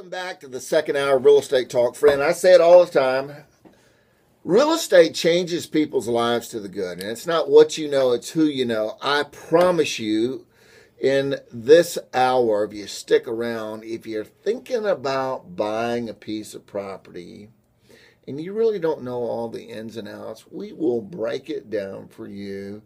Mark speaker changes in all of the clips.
Speaker 1: Welcome back to the second hour of Real Estate Talk. Friend, I say it all the time. Real estate changes people's lives to the good. And it's not what you know, it's who you know. I promise you, in this hour, if you stick around, if you're thinking about buying a piece of property and you really don't know all the ins and outs, we will break it down for you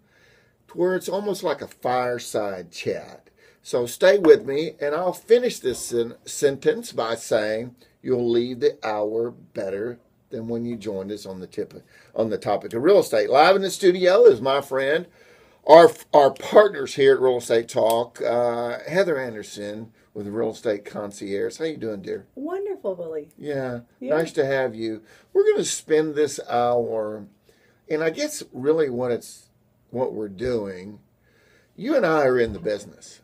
Speaker 1: to where it's almost like a fireside chat. So stay with me, and I'll finish this sentence by saying you'll leave the hour better than when you joined us on the topic of real estate. Live in the studio is my friend, our partners here at Real Estate Talk, Heather Anderson with Real Estate Concierge. How you doing, dear?
Speaker 2: Wonderful, Willie.
Speaker 1: Yeah, nice to have you. We're going to spend this hour, and I guess really what we're doing. You and I are in the business.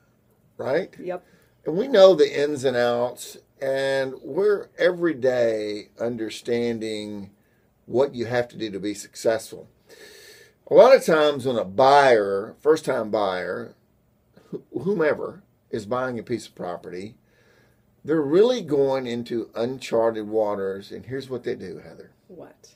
Speaker 1: Right?
Speaker 2: Yep.
Speaker 1: And we know the ins and outs, and we're every day understanding what you have to do to be successful. A lot of times when a buyer, first-time buyer, whomever, is buying a piece of property, they're really going into uncharted waters, and here's what they do, Heather.
Speaker 2: What?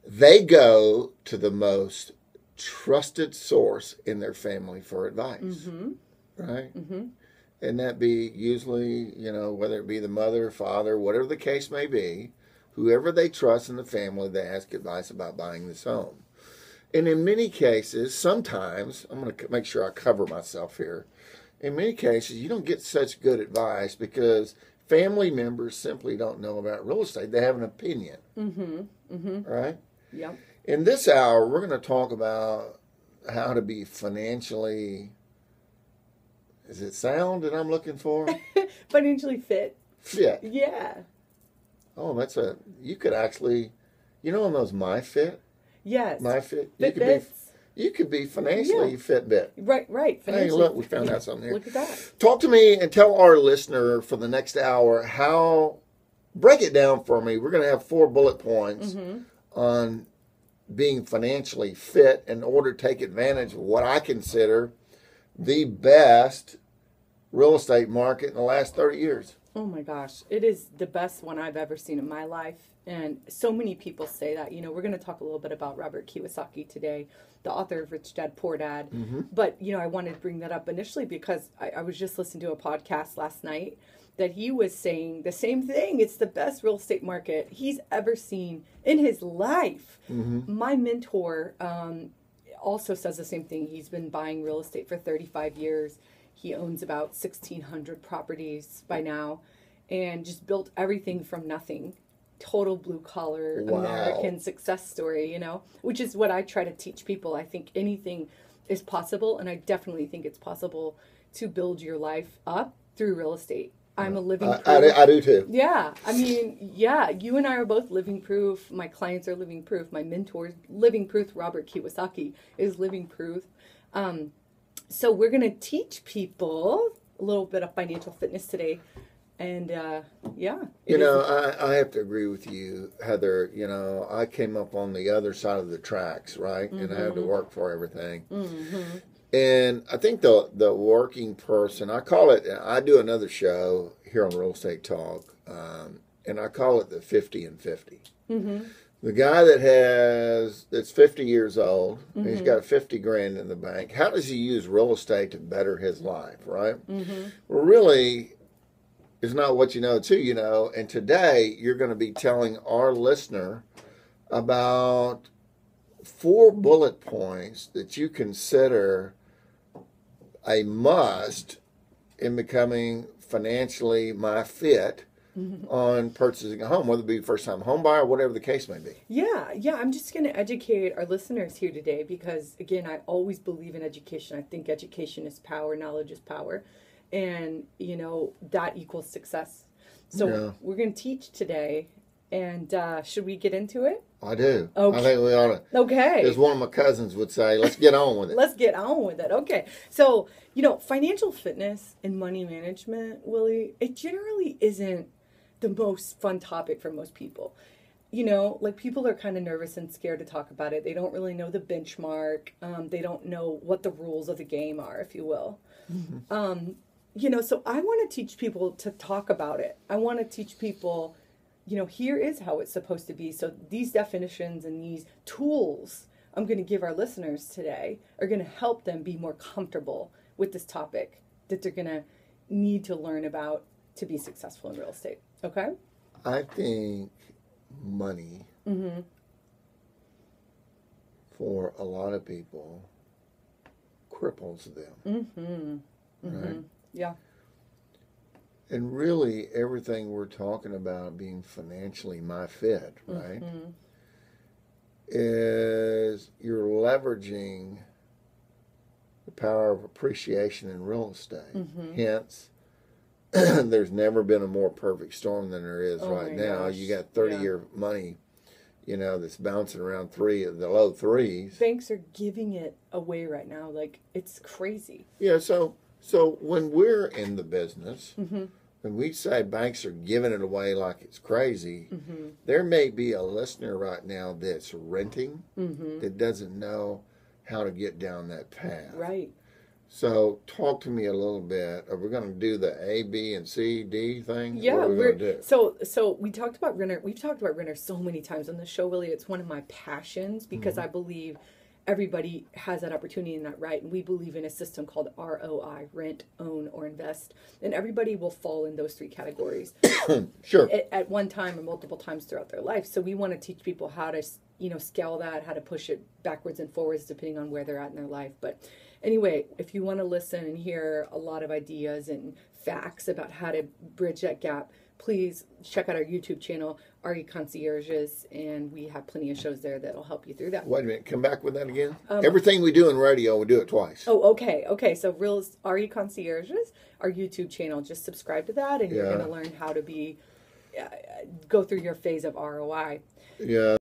Speaker 1: They go to the most trusted source in their family for advice.
Speaker 2: Mm-hmm.
Speaker 1: Right?
Speaker 2: Mm-hmm.
Speaker 1: And that be usually, whether it be the mother, father, whatever the case may be, whoever they trust in the family, they ask advice about buying this home. And in many cases, sometimes, I'm going to make sure I cover myself here. In many cases, you don't get such good advice because family members simply don't know about real estate. They have an opinion.
Speaker 2: Mm-hmm. Mm-hmm.
Speaker 1: Right?
Speaker 2: Yep.
Speaker 1: In this hour, we're going to talk about how to be financially... Is it sound that I'm looking for?
Speaker 2: Financially fit.
Speaker 1: Fit.
Speaker 2: Yeah.
Speaker 1: Oh, you could actually, on those MyFit?
Speaker 2: Yes.
Speaker 1: MyFit? You could be financially Fitbit.
Speaker 2: Right.
Speaker 1: Hey, look, we found out something here.
Speaker 2: Look at that.
Speaker 1: Talk to me and tell our listener for the next hour break it down for me. We're going to have 4 bullet points on being financially fit in order to take advantage of what I consider the best real estate market in the last 30 years.
Speaker 2: Oh my gosh. It is the best one I've ever seen in my life. And so many people say that. We're going to talk a little bit about Robert Kiyosaki today, the author of Rich Dad, Poor Dad. Mm-hmm. But, I wanted to bring that up initially because I was just listening to a podcast last night that he was saying the same thing. It's the best real estate market he's ever seen in his life. Mm-hmm. My mentor, also says the same thing. He's been buying real estate for 35 years. He owns about 1,600 properties by now and just built everything from nothing. Total blue collar American success story, which is what I try to teach people. I think anything is possible, and I definitely think it's possible to build your life up through real estate. I'm a living proof.
Speaker 1: I do too.
Speaker 2: Yeah. You and I are both living proof. My clients are living proof. My mentor's living proof. Robert Kiyosaki is living proof. So we're going to teach people a little bit of financial fitness today. And, I have to agree with you, Heather. I came up on the other side of the tracks, right? Mm-hmm. And I had to work for everything. Mm-hmm. And I think the working person, I do another show here on Real Estate Talk, and I call it the 50 and 50. Mm-hmm. The guy that's 50 years old, and he's got 50 grand in the bank, how does he use real estate to better his life, right? Mm-hmm. Well, really, it's not what you know, it's who you know. And today, you're going to be telling our listener about 4 bullet points that you consider a must in becoming financially fit on purchasing a home, whether it be first-time home buyer or whatever the case may be. Yeah. I'm just going to educate our listeners here today because, again, I always believe in education. I think education is power, knowledge is power, and, that equals success. So we're going to teach today, and should we get into it?
Speaker 1: I do.
Speaker 2: Okay.
Speaker 1: I think we ought to.
Speaker 2: Okay.
Speaker 1: As one of my cousins would say, let's get on with it.
Speaker 2: Let's get on with it. Okay. So, financial fitness and money management, Willie, it generally isn't the most fun topic for most people. People are kind of nervous and scared to talk about it. They don't really know the benchmark. They don't know what the rules of the game are, if you will. Mm-hmm. So I want to teach people to talk about it. I want to teach people, here is how it's supposed to be. So these definitions and these tools I'm going to give our listeners today are going to help them be more comfortable with this topic that they're going to need to learn about to be successful in real estate. Okay?
Speaker 1: I think money for a lot of people cripples them. Right?
Speaker 2: Yeah.
Speaker 1: And really, everything we're talking about being financially my fit, right, is you're leveraging the power of appreciation in real estate. Hence, there's never been a more perfect storm than there is right now.
Speaker 2: Gosh.
Speaker 1: You got 30-year money, that's bouncing around the low threes.
Speaker 2: Banks are giving it away right now. Like, it's crazy.
Speaker 1: Yeah, so when we're in the business, when we say banks are giving it away like it's crazy, there may be a listener right now that's renting that doesn't know how to get down that path.
Speaker 2: Right.
Speaker 1: So talk to me a little bit. Are we going to do the A, B, and C, D thing?
Speaker 2: Yeah,
Speaker 1: what are we going to do?
Speaker 2: So we talked about renter. We've talked about renter so many times on the show. Really, it's one of my passions because I believe everybody has that opportunity and that right. And we believe in a system called ROI, rent, own, or invest. And everybody will fall in those three categories
Speaker 1: Sure.
Speaker 2: at one time or multiple times throughout their life. So we want to teach people how to, scale that, how to push it backwards and forwards depending on where they're at in their life. But anyway, if you want to listen and hear a lot of ideas and facts about how to bridge that gap, please check out our YouTube channel, RE Concierges, and we have plenty of shows there that'll help you through that.
Speaker 1: Wait a minute. Come back with that again. Everything we do in radio, we do it twice.
Speaker 2: Oh, okay. So RE Concierges, our YouTube channel. Just subscribe to that, and you're going to learn how to go through your phase of ROI.
Speaker 1: Yeah.